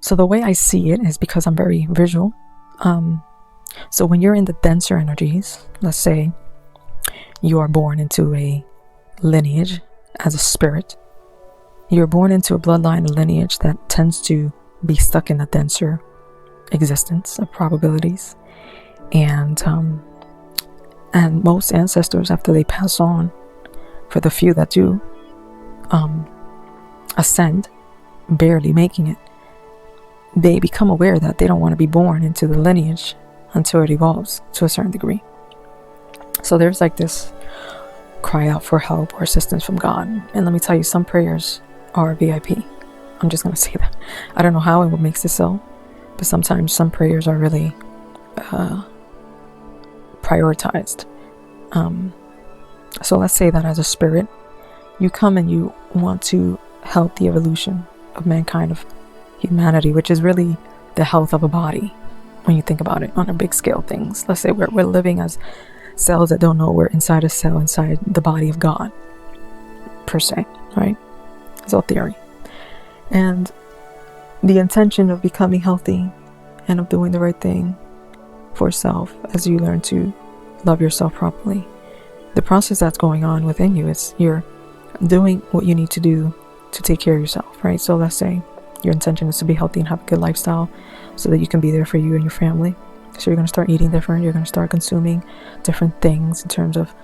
So the way I see it is because I'm very visual. So when you're in the denser energies, let's say you are born into a lineage as a spirit, you're born into a bloodline, a lineage that tends to be stuck in a denser existence of probabilities. And most ancestors, after they pass on, for the few that do ascend, barely making it, they become aware that they don't want to be born into the lineage until it evolves to a certain degree. So there's like this cry out for help or assistance from God. And let me tell you, some prayers are VIP. I'm just going to say that. I don't know how and what makes it so, but sometimes some prayers are really prioritized. So let's say that as a spirit, you come and you want to help the evolution of mankind, of humanity, which is really the health of a body when you think about it on a big scale things. Let's say we're living as cells that don't know we're inside a cell inside the body of God, per se, right? It's all theory. And the intention of becoming healthy and of doing the right thing for self as you learn to love yourself properly. The process that's going on within you is you're doing what you need to do to take care of yourself, right? So let's say your intention is to be healthy and have a good lifestyle so that you can be there for you and your family. So you're going to start eating different. You're going to start consuming different things in terms of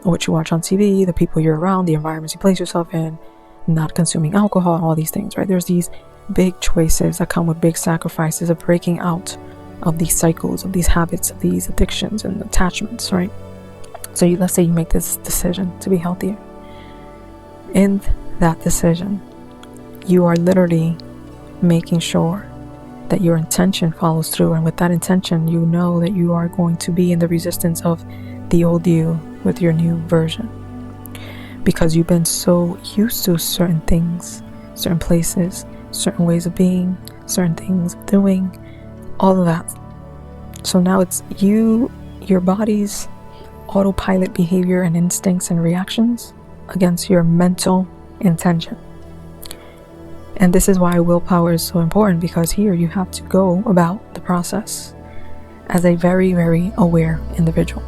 what you watch on TV, the people you're around, the environments you place yourself in, not consuming alcohol, all these things, right? There's these big choices that come with big sacrifices of breaking out of these cycles, of these habits, of these addictions and attachments, right? So let's say you make this decision to be healthier. In that decision, you are literally making sure that your intention follows through. And with that intention, you know that you are going to be in the resistance of the old you with your new version. Because you've been so used to certain things, certain places, certain ways of being, certain things of doing, all of that. So now it's you, your body's autopilot behavior and instincts and reactions against your mental intention. And this is why willpower is so important, because here you have to go about the process as a very, very aware individual.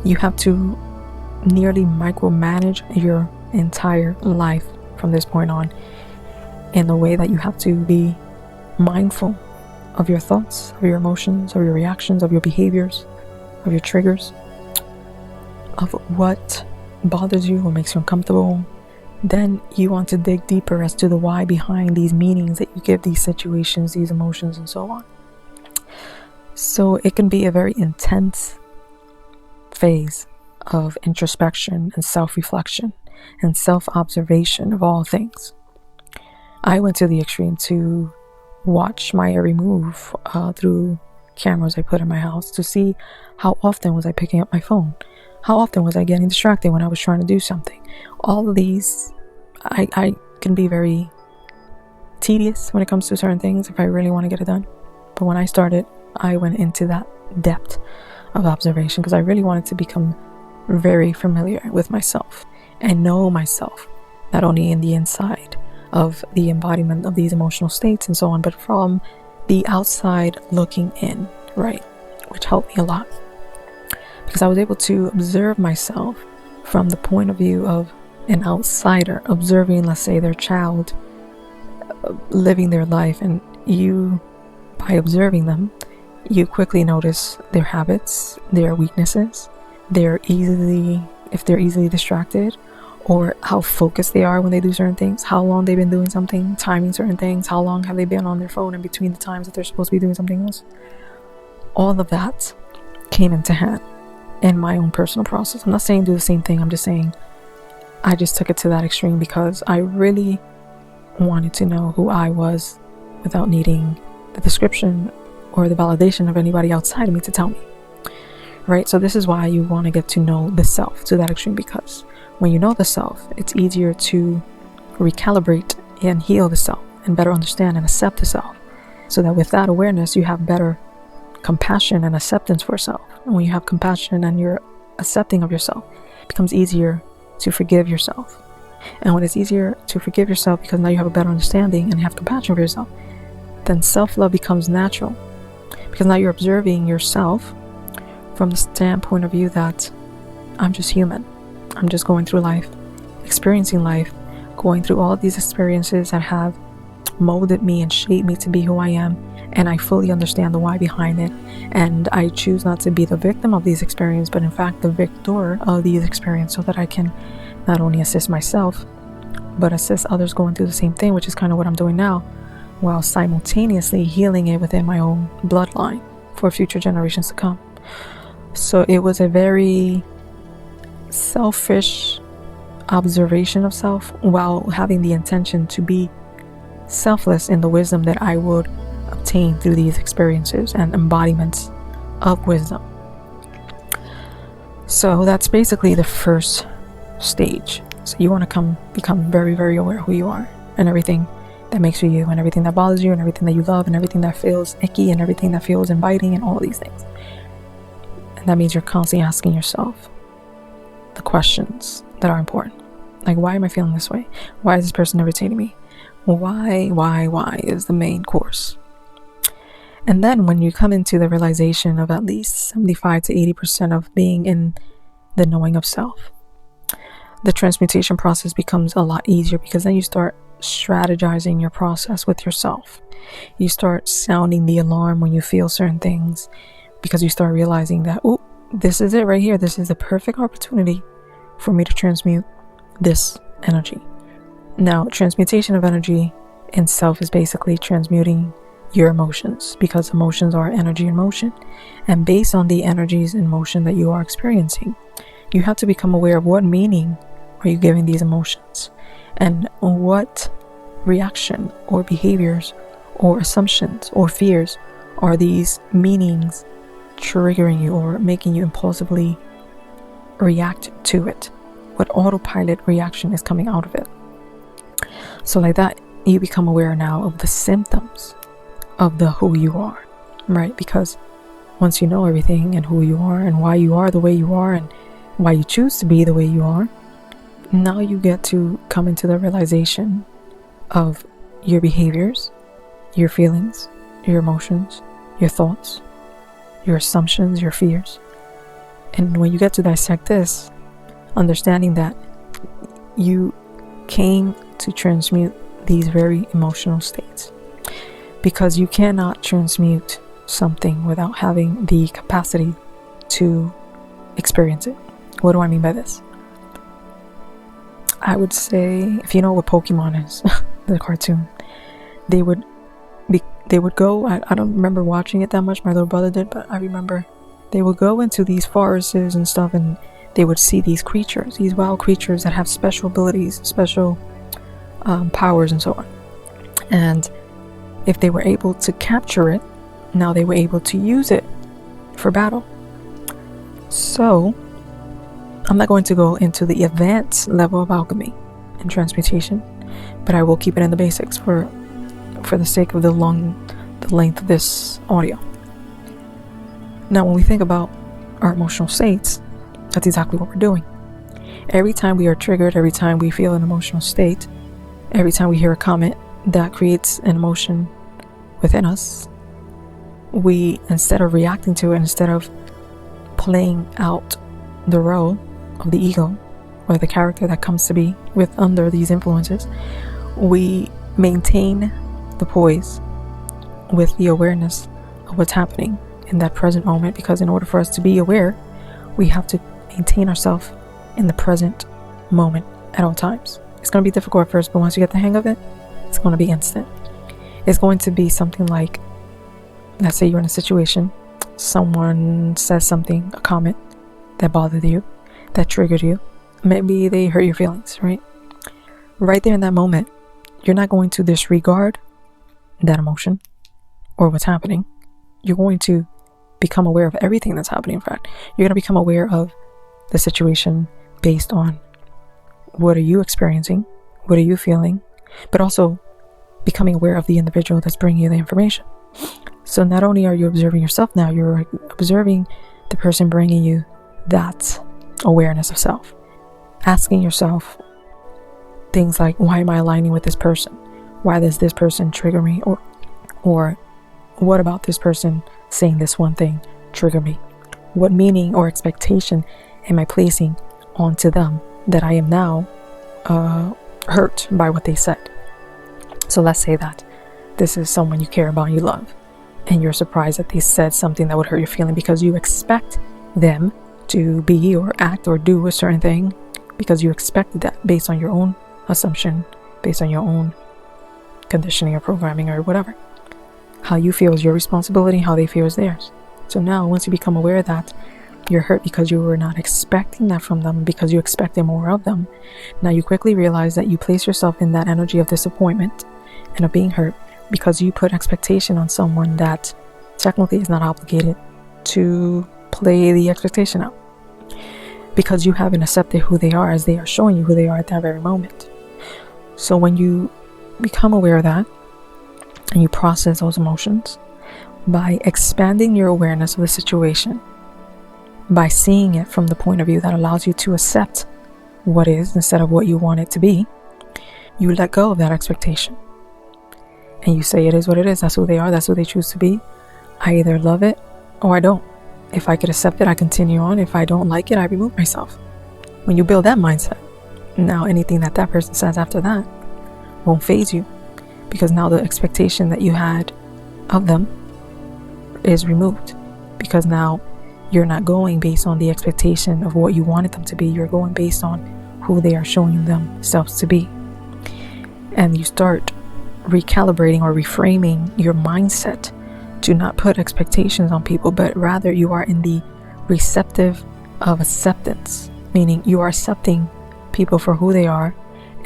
You have to nearly micromanage your entire life from this point on in the way that you have to be mindful of your thoughts, of your emotions, of your reactions, of your behaviors, of your triggers, of what bothers you, what makes you uncomfortable. Then you want to dig deeper as to the why behind these meanings that you give these situations, these emotions, and so on. So it can be a very intense phase of introspection and self-reflection and self-observation of all things. I went to the extreme to watch my every move through cameras I put in my house to see how often was I picking up my phone. How often was I getting distracted when I was trying to do something? All of these, I can be very tedious when it comes to certain things if I really want to get it done. But when I started, I went into that depth of observation because I really wanted to become very familiar with myself and know myself, not only in the inside of the embodiment of these emotional states and so on, but from the outside looking in, right? Which helped me a lot. Because I was able to observe myself from the point of view of an outsider observing, let's say, their child living their life, and you, by observing them, you quickly notice their habits, their weaknesses, if they're easily distracted, or how focused they are when they do certain things, how long they've been doing something, timing certain things, how long have they been on their phone in between the times that they're supposed to be doing something else. All of that came into hand in my own personal process. I'm not saying do the same thing. I'm just saying I just took it to that extreme because I really wanted to know who I was without needing the description or the validation of anybody outside of me to tell me. Right? So this is why you want to get to know the self to that extreme, because when you know the self, it's easier to recalibrate and heal the self and better understand and accept the self. So that with that awareness, you have better compassion and acceptance for yourself. And when you have compassion and you're accepting of yourself, it becomes easier to forgive yourself. And when it's easier to forgive yourself because now you have a better understanding and you have compassion for yourself, then self-love becomes natural, because now you're observing yourself from the standpoint of view that I'm just human. I'm just going through life, experiencing life, going through all of these experiences that have molded me and shaped me to be who I am, and I fully understand the why behind it, and I choose not to be the victim of these experiences, but in fact the victor of these experiences, so that I can not only assist myself but assist others going through the same thing, which is kind of what I'm doing now, while simultaneously healing it within my own bloodline for future generations to come. So it was a very selfish observation of self, while having the intention to be selfless in the wisdom that I would obtain through these experiences and embodiments of wisdom. So that's basically the first stage. So you want to become very, very aware of who you are, and everything that makes you you, and everything that bothers you, and everything that you love, and everything that feels icky, and everything that feels inviting, and all of these things. And that means you're constantly asking yourself the questions that are important. Like, why am I feeling this way? Why is this person irritating me? Why is the main course. And then when you come into the realization of at least 75 to 80% of being in the knowing of self, the transmutation process becomes a lot easier, because then you start strategizing your process with yourself. You start sounding the alarm when you feel certain things, because you start realizing that, oh, this is it right here. This is the perfect opportunity for me to transmute this energy. Now, transmutation of energy in self is basically transmuting your emotions, because emotions are energy in motion. And based on the energies in motion that you are experiencing, you have to become aware of what meaning are you giving these emotions, and what reaction or behaviors or assumptions or fears are these meanings triggering you or making you impulsively react to it. What autopilot reaction is coming out of it. So like that, you become aware now of the symptoms of the who you are, right? Because once you know everything and who you are and why you are the way you are and why you choose to be the way you are, now you get to come into the realization of your behaviors, your feelings, your emotions, your thoughts, your assumptions, your fears. And when you get to dissect this, understanding that you came to transmute these very emotional states, because you cannot transmute something without having the capacity to experience it. What do I mean by this? I would say, if you know what Pokemon is, the cartoon, they would go, I don't remember watching it that much, my little brother did, but I remember they would go into these forests and stuff, and they would see these creatures, these wild creatures that have special abilities, special powers and so on. And if they were able to capture it, now they were able to use it for battle. So I'm not going to go into the advanced level of alchemy and transmutation, but I will keep it in the basics for the sake of the length of this audio. Now, when we think about our emotional states, that's exactly what we're doing. Every time we are triggered, every time we feel an emotional state, every time we hear a comment that creates an emotion within us, we, instead of reacting to it, instead of playing out the role of the ego or the character that comes to be with under these influences, we maintain the poise with the awareness of what's happening in that present moment, because in order for us to be aware, we have to maintain ourselves in the present moment at all times. It's going to be difficult at first, but once you get the hang of it, it's going to be instant. It's going to be something like, let's say you're in a situation, someone says something, a comment that bothered you, that triggered you. Maybe they hurt your feelings, right? Right there in that moment, you're not going to disregard that emotion or what's happening. You're going to become aware of everything that's happening. In fact, you're going to become aware of the situation based on what are you experiencing, what are you feeling, but also becoming aware of the individual that's bringing you the information. So not only are you observing yourself now, you're observing the person bringing you that awareness of self. Asking yourself things like, why am I aligning with this person? Why does this person trigger me? Or Or what about this person saying this one thing triggered me? What meaning or expectation am I placing onto them that I am now hurt by what they said? So let's say that this is someone you care about and you love, and you're surprised that they said something that would hurt your feeling because you expect them to be or act or do a certain thing because you expected that based on your own assumption, based on your own conditioning or programming or whatever. How you feel is your responsibility, how they feel is theirs. So now once you become aware that you're hurt because you were not expecting that from them, because you expected more of them, now you quickly realize that you place yourself in that energy of disappointment and of being hurt because you put expectation on someone that technically is not obligated to play the expectation out, because you haven't accepted who they are as they are showing you who they are at that very moment. So when you become aware of that and you process those emotions by expanding your awareness of the situation, by seeing it from the point of view that allows you to accept what is instead of what you want it to be, you let go of that expectation and you say it is what it is. That's who they are, that's who they choose to be. I either love it or I don't. If I could accept it, I continue on. If I don't like it, I remove myself. When you build that mindset, now anything that person says after that won't faze you, because now the expectation that you had of them is removed, because now you're not going based on the expectation of what you wanted them to be. You're going based on who they are showing themselves to be. And you start recalibrating or reframing your mindset to not put expectations on people, but rather you are in the receptive of acceptance, meaning you are accepting people for who they are.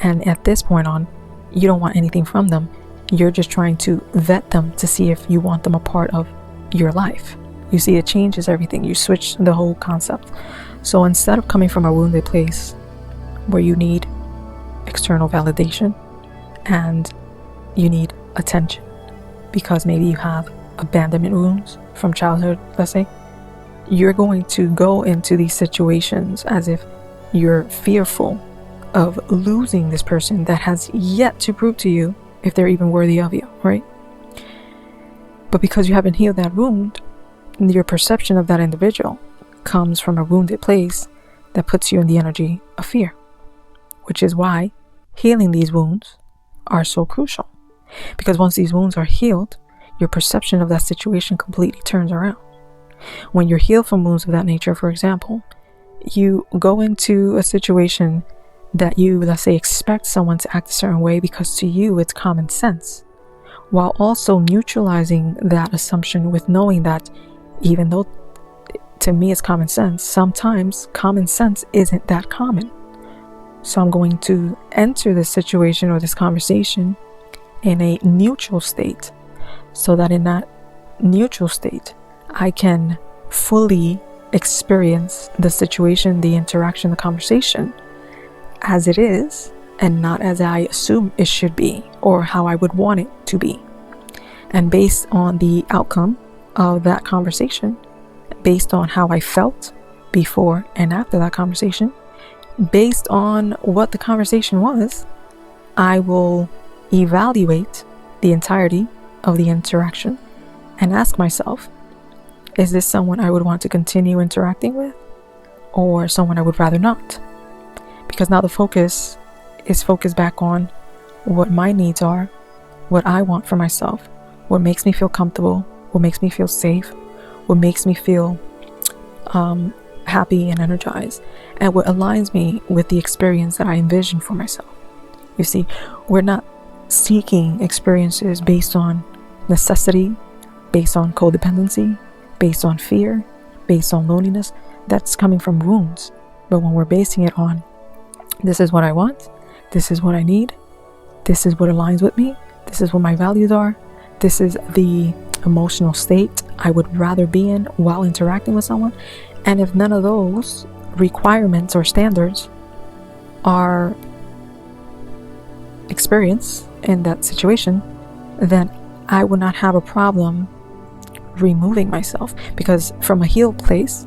And at this point on, you don't want anything from them. You're just trying to vet them to see if you want them a part of your life. You see, it changes everything. You switch the whole concept. So instead of coming from a wounded place where you need external validation and you need attention because maybe you have abandonment wounds from childhood, let's say, you're going to go into these situations as if you're fearful of losing this person that has yet to prove to you if they're even worthy of you, right? But because you haven't healed that wound, your perception of that individual comes from a wounded place that puts you in the energy of fear, which is why healing these wounds are so crucial. Because once these wounds are healed, your perception of that situation completely turns around. When you're healed from wounds of that nature, for example, you go into a situation that you, let's say, expect someone to act a certain way because to you it's common sense, while also neutralizing that assumption with knowing that even though to me it's common sense, sometimes common sense isn't that common. So I'm going to enter this situation or this conversation in a neutral state, so that in that neutral state I can fully experience the situation, the interaction, the conversation as it is, and not as I assume it should be or how I would want it to be. And based on the outcome of that conversation, based on how I felt before and after that conversation, based on what the conversation was, I will evaluate the entirety of the interaction and ask myself, is this someone I would want to continue interacting with or someone I would rather not? Because now the focus is focused back on what my needs are, what I want for myself, what makes me feel comfortable, what makes me feel safe, what makes me feel happy and energized, and what aligns me with the experience that I envision for myself. You see, we're not seeking experiences based on necessity, based on codependency, based on fear, based on loneliness. That's coming from wounds. But when we're basing it on, this is what I want, this is what I need, this is what aligns with me, this is what my values are, this is the emotional state I would rather be in while interacting with someone. And if none of those requirements or standards are experienced in that situation, then I would not have a problem removing myself. Because from a healed place,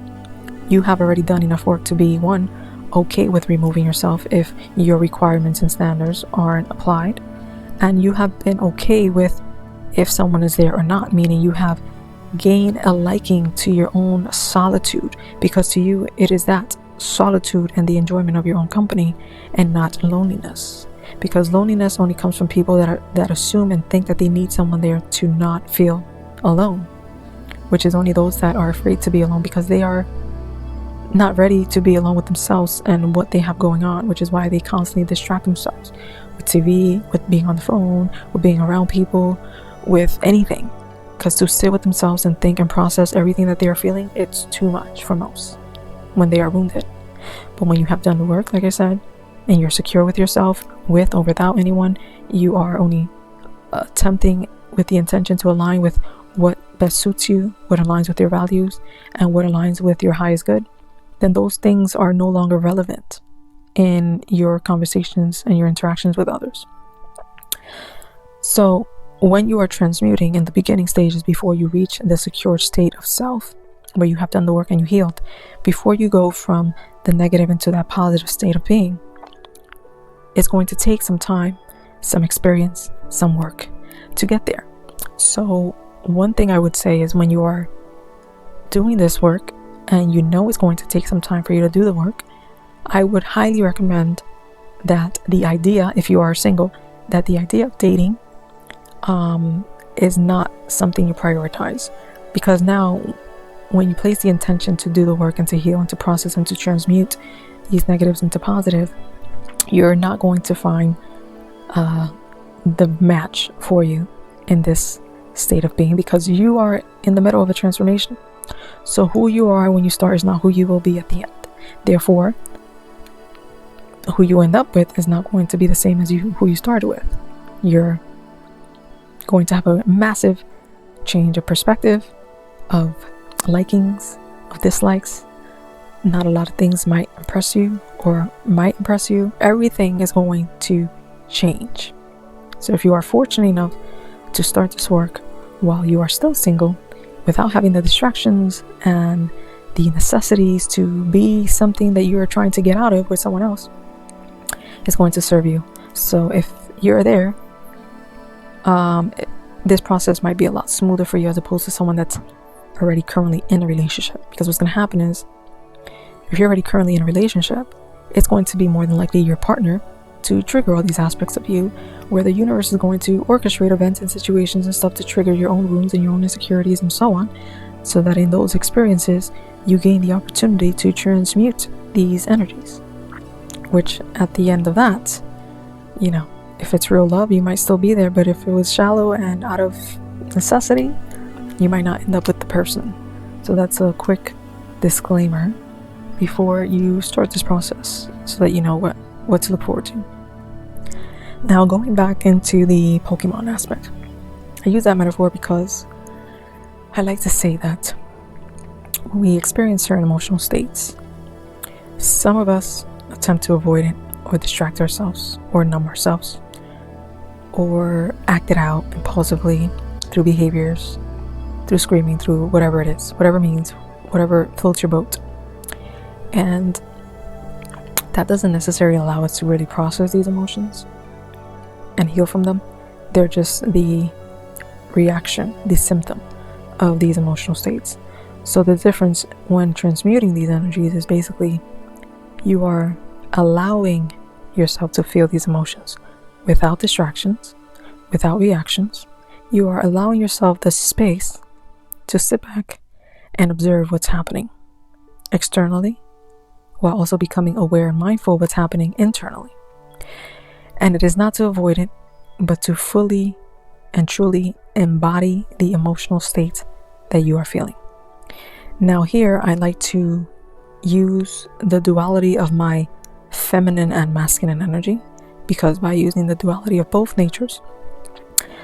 you have already done enough work to be, one, okay with removing yourself if your requirements and standards aren't applied, and you have been okay with if someone is there or not, meaning you have gained a liking to your own solitude, because to you it is that solitude and the enjoyment of your own company and not loneliness, because loneliness only comes from people that assume and think that they need someone there to not feel alone, which is only those that are afraid to be alone because they are not ready to be alone with themselves and what they have going on, which is why they constantly distract themselves with TV, with being on the phone, with being around people, with anything. Because to sit with themselves and think and process everything that they are feeling, it's too much for most when they are wounded. But when you have done the work, like I said, and you're secure with yourself, with or without anyone, you are only attempting with the intention to align with what best suits you, what aligns with your values, and what aligns with your highest good, then those things are no longer relevant in your conversations and your interactions with others. So when you are transmuting in the beginning stages, before you reach the secure state of self, where you have done the work and you healed, before you go from the negative into that positive state of being, it's going to take some time, some experience, some work to get there. So one thing I would say is, when you are doing this work and you know it's going to take some time for you to do the work, I would highly recommend that the idea, if you are single, that the idea of dating is not something you prioritize. Because now, when you place the intention to do the work and to heal and to process and to transmute these negatives into positive, you're not going to find the match for you in this state of being, because you are in the middle of a transformation. So who you are when you start is not who you will be at the end. Therefore, who you end up with is not going to be the same as who you started with. You're going to have a massive change of perspective, of likings, of dislikes. Not a lot of things might impress you or might impress you. Everything is going to change. So if you are fortunate enough to start this work while you are still single, without having the distractions and the necessities to be something that you are trying to get out of with someone else, it's going to serve you. So if you're there, this process might be a lot smoother for you as opposed to someone that's already currently in a relationship. Because what's going to happen is, if you're already currently in a relationship, it's going to be more than likely your partner to trigger all these aspects of you, where the universe is going to orchestrate events and situations and stuff to trigger your own wounds and your own insecurities and so on, so that in those experiences you gain the opportunity to transmute these energies, which at the end of that, you know, if it's real love, you might still be there, but if it was shallow and out of necessity, you might not end up with the person. So that's a quick disclaimer before you start this process, so that you know what to look forward to. Now, going back into the Pokemon aspect, I use that metaphor because I like to say that when we experience certain emotional states, some of us attempt to avoid it, or distract ourselves, or numb ourselves, or act it out impulsively through behaviors, through screaming, through whatever it is, whatever means, whatever floats your boat. And that doesn't necessarily allow us to really process these emotions and heal from them. They're just the reaction, the symptom of these emotional states. So the difference when transmuting these energies is basically you are allowing yourself to feel these emotions without distractions, without reactions. You are allowing yourself the space to sit back and observe what's happening externally, while also becoming aware and mindful of what's happening internally. And it is not to avoid it, but to fully and truly embody the emotional state that you are feeling. Now here, I like to use the duality of my feminine and masculine energy, because by using the duality of both natures,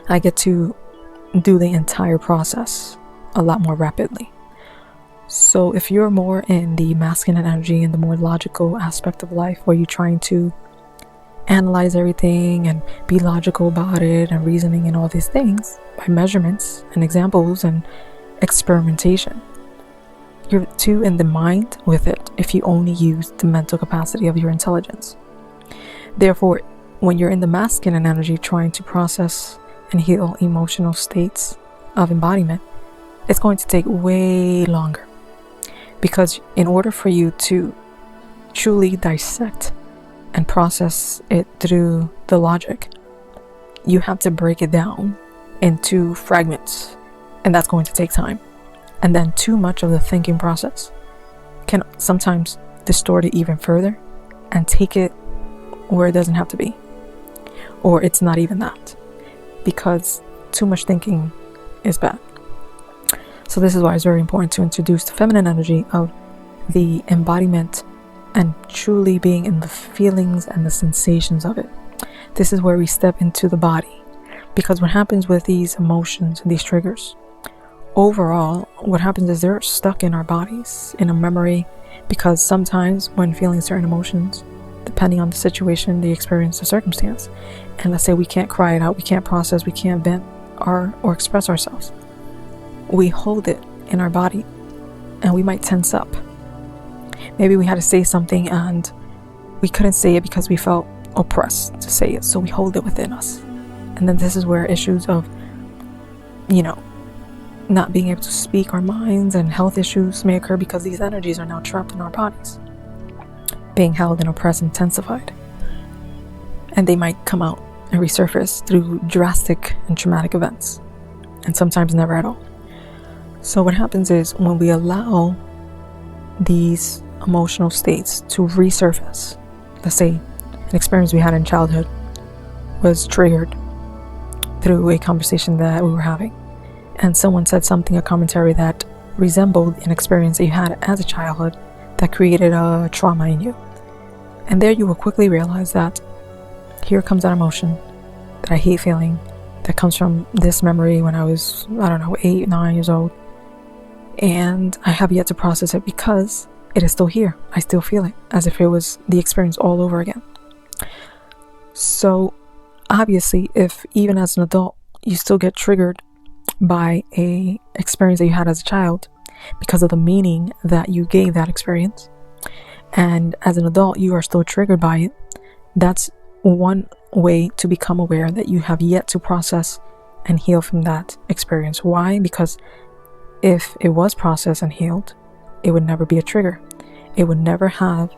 I get to do the entire process a lot more rapidly. So if you're more in the masculine energy and the more logical aspect of life, where you're trying to analyze everything and be logical about it and reasoning and all these things by measurements and examples and experimentation, you're too in the mind with it if you only use the mental capacity of your intelligence. Therefore, when you're in the masculine energy trying to process and heal emotional states of embodiment, it's going to take way longer. Because in order for you to truly dissect and process it through the logic, you have to break it down into fragments, and that's going to take time. And then too much of the thinking process can sometimes distort it even further and take it where it doesn't have to be, or it's not even that, because too much thinking is bad. So this is why it's very important to introduce the feminine energy of the embodiment and truly being in the feelings and the sensations of it. This is where we step into the body, because what happens with these emotions and these triggers, overall, what happens is they're stuck in our bodies, in a memory, because sometimes when feeling certain emotions, depending on the situation, the experience, the circumstance, and let's say we can't cry it out, we can't process, we can't vent or express ourselves, we hold it in our body and we might tense up. Maybe we had to say something and we couldn't say it because we felt oppressed to say it, so we hold it within us. And then this is where issues of, not being able to speak our minds and health issues may occur, because these energies are now trapped in our bodies, being held and oppressed, intensified. And they might come out and resurface through drastic and traumatic events, and sometimes never at all. So what happens is, when we allow these emotional states to resurface, let's say an experience we had in childhood was triggered through a conversation that we were having, and someone said something, a commentary that resembled an experience that you had as a childhood that created a trauma in you. And there you will quickly realize that here comes that emotion that I hate feeling, that comes from this memory when I was, 8, 9 years old. And I have yet to process it because it is still here. I still feel it as if it was the experience all over again. So obviously, if even as an adult, you still get triggered by a experience that you had as a child because of the meaning that you gave that experience, and as an adult you are still triggered by it, that's one way to become aware that you have yet to process and heal from that experience. Why? Because if it was processed and healed, it would never be a trigger. It would never have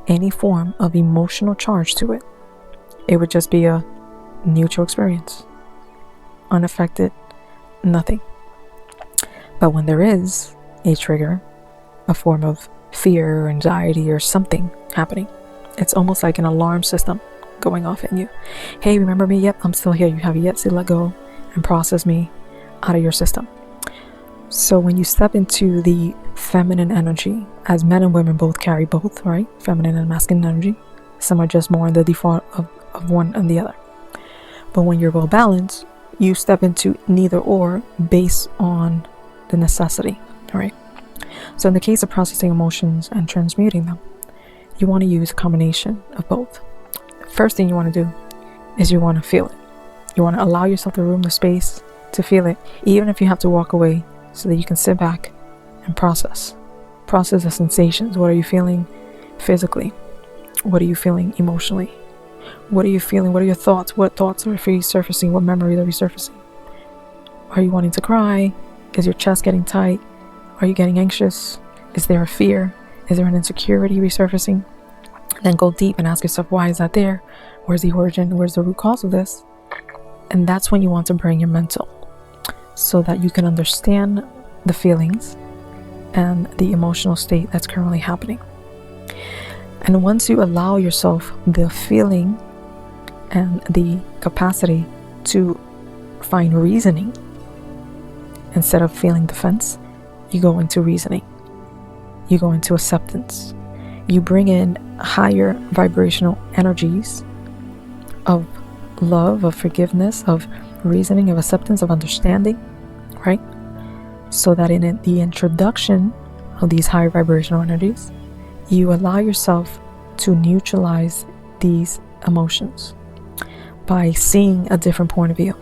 any form of emotional charge to it. It would just be a neutral experience, unaffected, nothing. But when there is a trigger, a form of fear or anxiety or something happening, it's almost like an alarm system going off in you. Hey, remember me? Yep, I'm still here. You have yet to let go and process me out of your system. So when you step into the feminine energy, as men and women both carry both, right? Feminine and masculine energy. Some are just more in the default of one and the other. But when you're well balanced, you step into neither or based on the necessity, right? So in the case of processing emotions and transmuting them, you want to use a combination of both. The first thing you want to do is you want to feel it. You want to allow yourself the room, the space to feel it, even if you have to walk away, so that you can sit back and process the sensations. What are you feeling physically? What are you feeling emotionally? What are you feeling? What are your thoughts? What thoughts are resurfacing? What memories are resurfacing? Are you wanting to cry? Is your chest getting tight? Are you getting anxious? Is there a fear? Is there an insecurity resurfacing? Then go deep and ask yourself, why is that there? Where's the origin? Where's the root cause of this? And that's when you want to bring your mental, so that you can understand the feelings and the emotional state that's currently happening. And once you allow yourself the feeling and the capacity to find reasoning instead of feeling defense, you go into reasoning. You go into acceptance. You bring in higher vibrational energies of love, of forgiveness, of reasoning, of acceptance, of understanding, right? So that in the introduction of these higher vibrational energies, you allow yourself to neutralize these emotions by seeing a different point of view.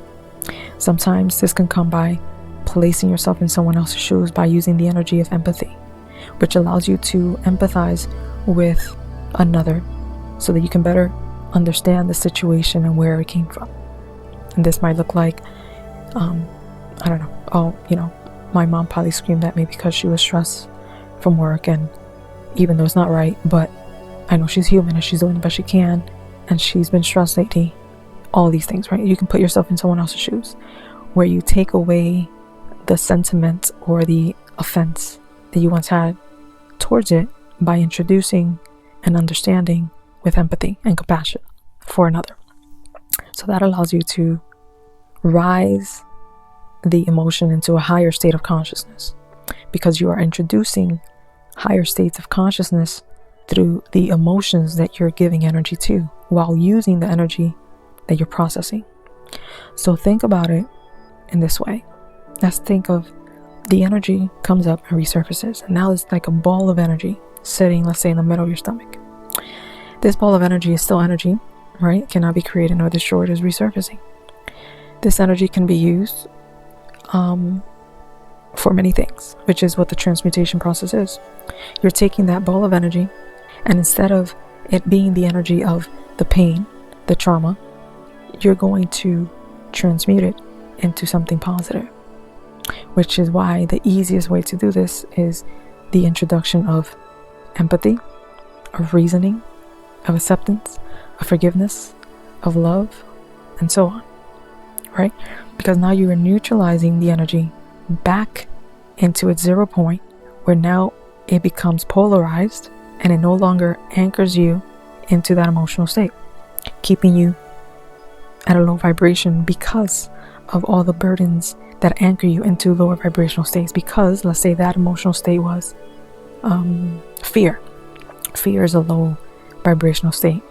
Sometimes this can come by placing yourself in someone else's shoes, by using the energy of empathy, which allows you to empathize with another so that you can better understand the situation and where it came from. And this might look like, I don't know, my mom probably screamed at me because she was stressed from work, and even though it's not right, but I know she's human and she's doing the best she can, and she's been stressed lately. All these things, right? You can put yourself in someone else's shoes, where you take away the sentiment or the offense that you once had towards it by introducing an understanding with empathy and compassion for another. So that allows you to rise the emotion into a higher state of consciousness, because you are introducing higher states of consciousness through the emotions that you're giving energy to, while using the energy that you're processing. So think about it in this way. Let's think of the energy comes up and resurfaces, and now it's like a ball of energy sitting, let's say, in the middle of your stomach. This ball of energy is still energy, right? It cannot be created nor destroyed, as resurfacing. This energy can be used for many things, which is what the transmutation process is. You're taking that ball of energy, and instead of it being the energy of the pain, the trauma, you're going to transmute it into something positive, which is why the easiest way to do this is the introduction of empathy, of reasoning, of acceptance, of forgiveness, of love, and so on, right? Because now you are neutralizing the energy back into its 0 point, where now it becomes polarized and it no longer anchors you into that emotional state, keeping you at a low vibration because of all the burdens that anchor you into lower vibrational states. Because let's say that emotional state was fear. Fear is a low vibrational state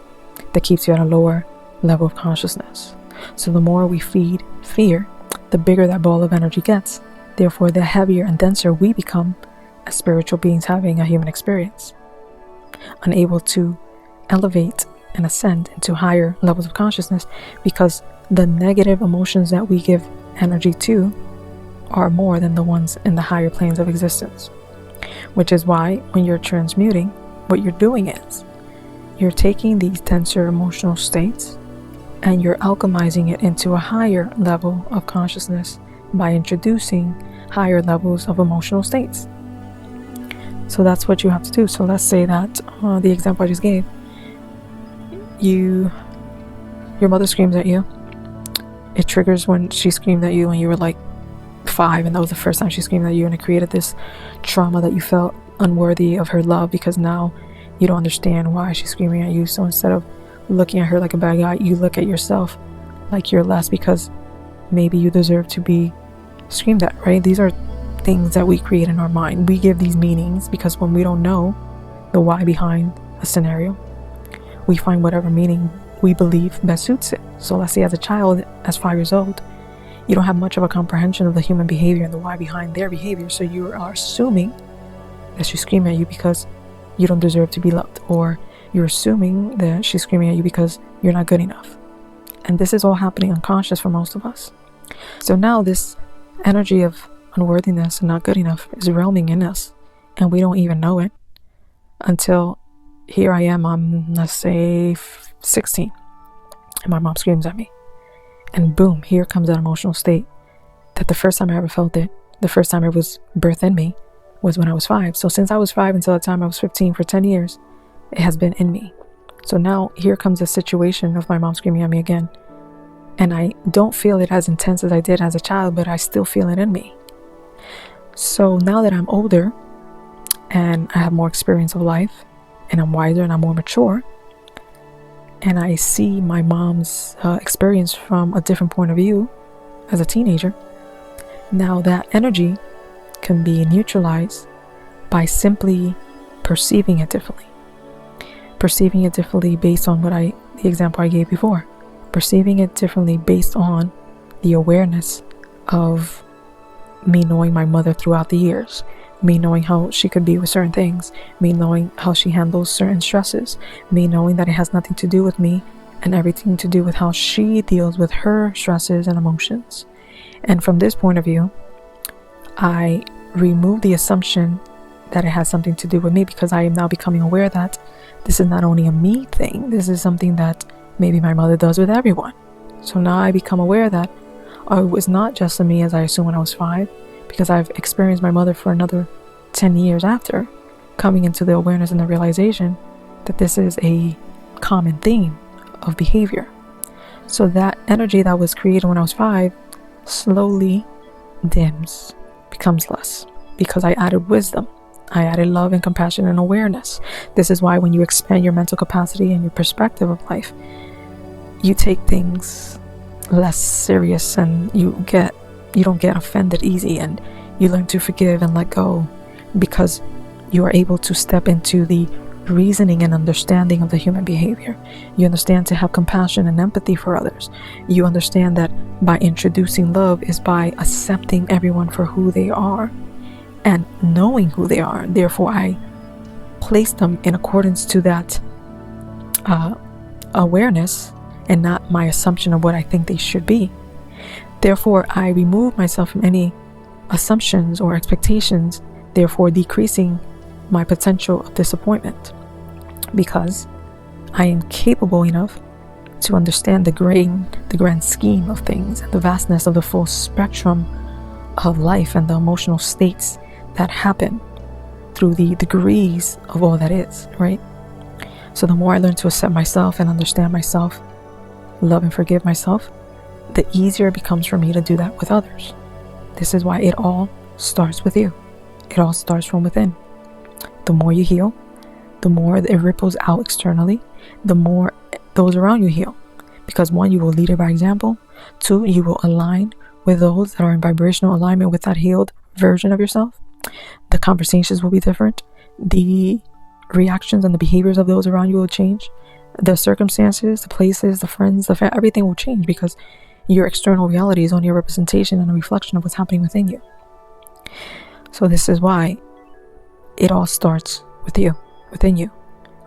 that keeps you at a lower level of consciousness. So the more we feed fear, the bigger that ball of energy gets. Therefore, the heavier and denser we become as spiritual beings having a human experience, unable to elevate and ascend into higher levels of consciousness, because the negative emotions that we give energy to are more than the ones in the higher planes of existence. Which is why when you're transmuting, what you're doing is you're taking these denser emotional states and you're alchemizing it into a higher level of consciousness by introducing higher levels of emotional states. So that's what you have to do. So let's say that the example I just gave, your mother screams at you. It triggers when she screamed at you when you were like 5, and that was the first time she screamed at you, and it created this trauma that you felt unworthy of her love, because now you don't understand why she's screaming at you. So instead of looking at her like a bad guy, you look at yourself like you're less, because maybe you deserve to be screamed at, right? These are things that we create in our mind. We give these meanings because when we don't know the why behind a scenario, we find whatever meaning we believe best suits it. So let's say as a child, as 5 years old, you don't have much of a comprehension of the human behavior and the why behind their behavior. So you are assuming that she's screaming at you because you don't deserve to be loved, or you're assuming that she's screaming at you because you're not good enough. And this is all happening unconscious for most of us. So now this energy of unworthiness and not good enough is realming in us, and we don't even know it until here I am, I'm, let's say, 16, and my mom screams at me, and boom, here comes that emotional state that the first time I ever felt it, the first time it was birthed in me, was when I was 5. So since I was 5 until the time I was 15, for 10 years, it has been in me. So now here comes a situation of my mom screaming at me again, and I don't feel it as intense as I did as a child, but I still feel it in me. So now that I'm older and I have more experience of life, and I'm wiser and I'm more mature, and I see my mom's experience from a different point of view as a teenager, now that energy can be neutralized by simply perceiving it differently. Perceiving it differently based on the example I gave before. Perceiving it differently based on the awareness of me knowing my mother throughout the years, me knowing how she could be with certain things, me knowing how she handles certain stresses, me knowing that it has nothing to do with me and everything to do with how she deals with her stresses and emotions. And from this point of view, I remove the assumption that it has something to do with me, because I am now becoming aware that this is not only a me thing, this is something that maybe my mother does with everyone. So now I become aware that it was not just a me as I assumed when I was 5, because I've experienced my mother for another 10 years after, coming into the awareness and the realization that this is a common theme of behavior. So that energy that was created when I was 5 slowly dims, becomes less, because I added wisdom. I added love and compassion and awareness. This is why when you expand your mental capacity and your perspective of life, you take things less serious, and you don't get offended easy, and you learn to forgive and let go, because you are able to step into the reasoning and understanding of the human behavior. You understand to have compassion and empathy for others. You understand that by introducing love is by accepting everyone for who they are and knowing who they are. Therefore, I place them in accordance to that awareness and not my assumption of what I think they should be. Therefore, I remove myself from any assumptions or expectations, therefore decreasing my potential of disappointment, because I am capable enough to understand the grand scheme of things and the vastness of the full spectrum of life and the emotional states that happen through the degrees of all that is, right? So the more I learn to accept myself and understand myself, love and forgive myself, the easier it becomes for me to do that with others. This is why it all starts with you. It all starts from within. The more you heal, the more it ripples out externally, the more those around you heal. Because 1, you will lead it by example. 2, you will align with those that are in vibrational alignment with that healed version of yourself. The conversations will be different. The reactions and the behaviors of those around you will change. The circumstances, the places, the friends, everything will change, because your external reality is only a representation and a reflection of what's happening within you. So this is why it all starts with you, within you,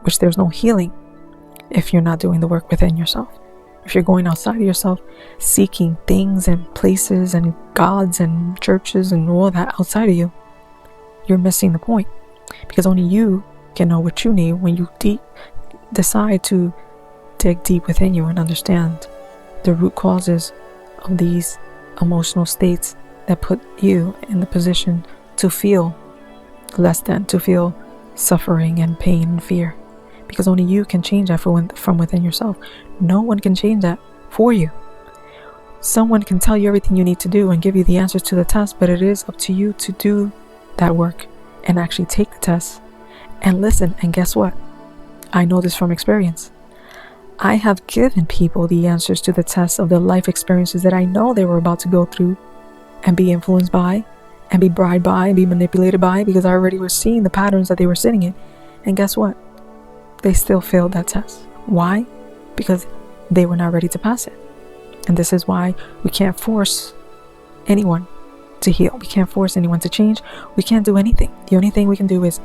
which there's no healing if you're not doing the work within yourself. If you're going outside of yourself, seeking things and places and gods and churches and all that outside of you, you're missing the point, because only you can know what you need when you decide to dig deep within you and understand the root causes of these emotional states that put you in the position to feel less than, to feel suffering and pain and fear, because only you can change that from within yourself. No one can change that for you. Someone can tell you everything you need to do and give you the answers to the test, but it is up to you to do that work and actually take the test and listen. And guess what? I know this from experience. I have given people the answers to the tests of the life experiences that I know they were about to go through and be influenced by and be bribed by and be manipulated by, because I already was seeing the patterns that they were sitting in. And guess what? They still failed that test. Why? Because they were not ready to pass it. And this is why we can't force anyone to heal. We can't force anyone to change. We can't do anything. The only thing we can do is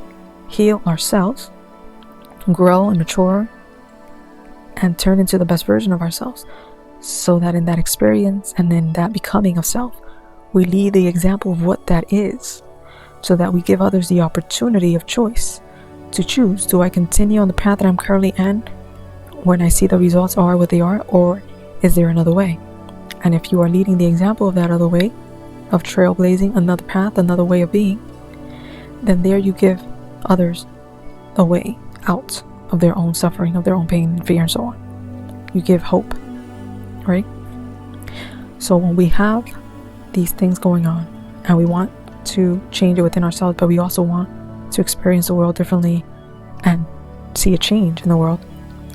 heal ourselves, grow and mature, and turn into the best version of ourselves, so that in that experience and in that becoming of self, we lead the example of what that is, so that we give others the opportunity of choice to choose. Do I continue on the path that I'm currently in when I see the results are what they are, or is there another way? And if you are leading the example of that other way, of trailblazing another path, another way of being, then there you give others a way out of their own suffering, of their own pain and fear and so on. You give hope, right? So when we have these things going on and we want to change it within ourselves, but we also want to experience the world differently and see a change in the world,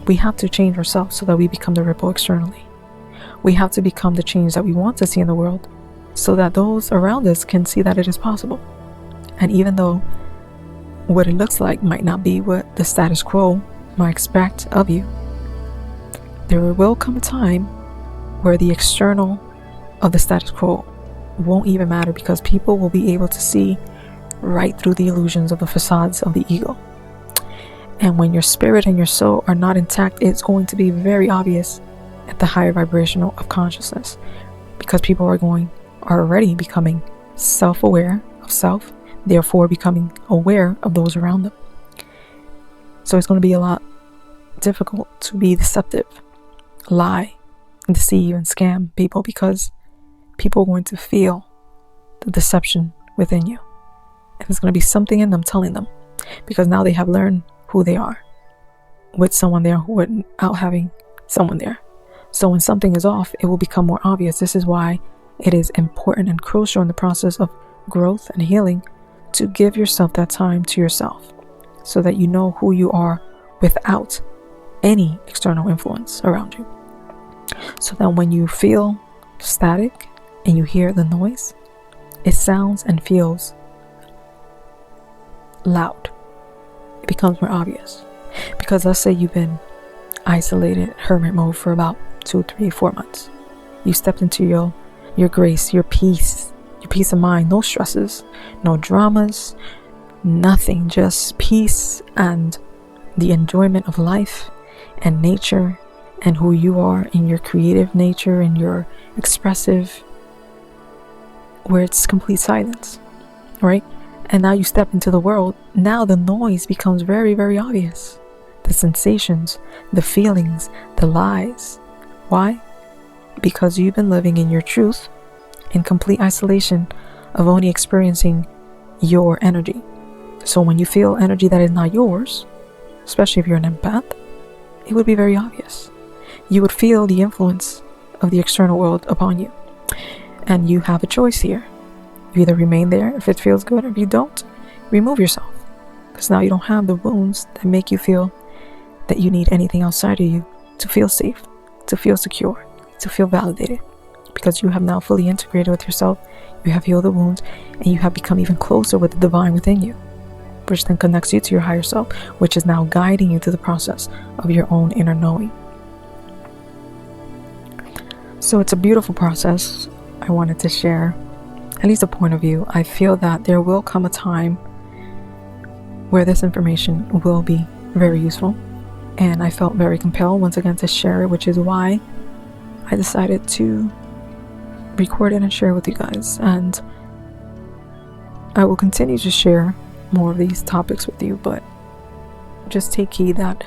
we have to change ourselves so that we become the ripple externally. We have to become the change that we want to see in the world, so that those around us can see that it is possible. And even though what it looks like might not be what the status quo might expect of you, there will come a time where the external of the status quo won't even matter, because people will be able to see right through the illusions of the facades of the ego. And when your spirit and your soul are not intact, it's going to be very obvious at the higher vibrational of consciousness, because people are already becoming self-aware of self, therefore becoming aware of those around them. So it's going to be a lot difficult to be deceptive, lie, deceive and scam people, because people are going to feel the deception within you. And there's going to be something in them telling them, because now they have learned who they are with someone there without having someone there. So when something is off, it will become more obvious. This is why it is important and crucial in the process of growth and healing to give yourself that time to yourself, so that you know who you are without any external influence around you. So that when you feel static and you hear the noise, it sounds and feels loud. It becomes more obvious. Because let's say you've been isolated, hermit mode for about 2, 3, 4 months. You stepped into your grace, your peace of mind, no stresses, no dramas, nothing, just peace and the enjoyment of life and nature and who you are in your creative nature and your expressive, where it's complete silence, right? And now you step into the world. Now the noise becomes very, very obvious. The sensations, the feelings, the lies. Why? Because you've been living in your truth, in complete isolation of only experiencing your energy. So when you feel energy that is not yours, especially if you're an empath, it would be very obvious. You would feel the influence of the external world upon you. And you have a choice here. You either remain there if it feels good, or if you don't, remove yourself. Because now you don't have the wounds that make you feel that you need anything outside of you to feel safe, to feel secure, to feel validated. Because you have now fully integrated with yourself, you have healed the wounds, and you have become even closer with the divine within you, which then connects you to your higher self, which is now guiding you through the process of your own inner knowing. So it's a beautiful process. I wanted to share at least a point of view. I feel that there will come a time where this information will be very useful, and I felt very compelled once again to share it, which is why I decided to record it and share it with you guys. And I will continue to share more of these topics with you, but just take heed that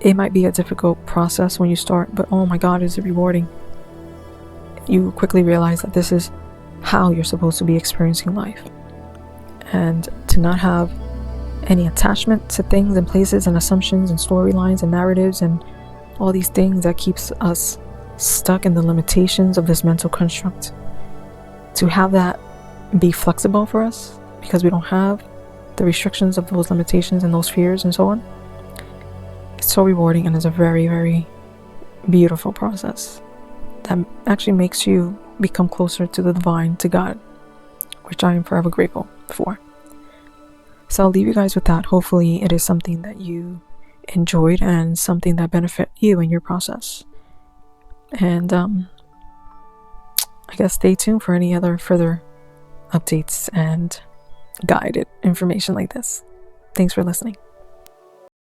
it might be a difficult process when you start, but oh my God, is it rewarding. You quickly realize that this is how you're supposed to be experiencing life, and to not have any attachment to things and places and assumptions and storylines and narratives and all these things that keeps us stuck in the limitations of this mental construct. To have that be flexible for us, because we don't have the restrictions of those limitations and those fears and so on, it's so rewarding, and is a very, very beautiful process that actually makes you become closer to the divine, to God, which I am forever grateful for. So I'll leave you guys with that. Hopefully it is something that you enjoyed and something that benefit you in your process. And I guess stay tuned for any other further updates and guided information like this. Thanks for listening.